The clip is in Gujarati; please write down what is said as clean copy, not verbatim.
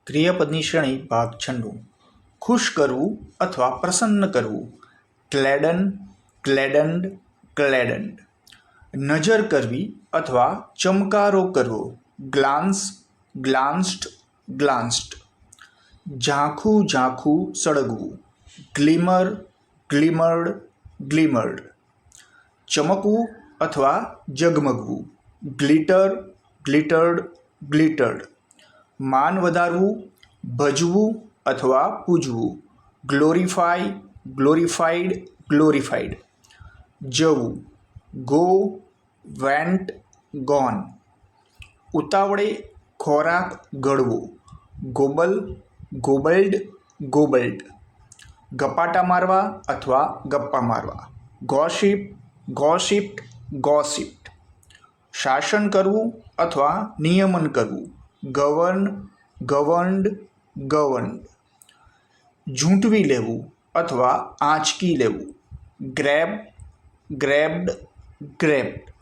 ક્રિયાપદની શ્રેણી ભાગ 6. ખુશ કરવું અથવા પ્રસન્ન કરવું. ગ્લેડન, ગ્લેડન્ડ, ગ્લેડન્ડ. નજર કરવી અથવા ચમકારો કરવો. ગ્લાન્સ, ગ્લાન્સ્ડ, ગ્લાન્સ્ડ. ઝાંખું ઝાંખું સળગવું. ગ્લિમર, ગ્લિમર્ડ, ગ્લિમર્ડ. ચમકવું અથવા ઝગમગવું. ગ્લિટર, ગ્લિટર્ડ, ગ્લિટર્ડ. માન વધારવું, ભજવું અથવા પૂજવું. ગ્લોરીફાય, ગ્લોરીફાઈડ, ગ્લોરીફાઈડ. જવું. Go, vent, gone. ઉતાવળે ખોરાક ગળવો. ગોબલ, ગોબલ્ડ, ગોબલ્ડ. ગપાટા મારવા અથવા ગપ્પા મારવા. ગોસિપ, ગોસિપ્ડ, ગોસિપ્ડ. શાસન કરવું અથવા નિયમન કરવું. ગવર્ન, ગવર્ન્ડ, ગવર્ન્ડ. ઝૂંટવી લેવું અથવા આંચકી લેવું. Grab, grabbed, grabbed.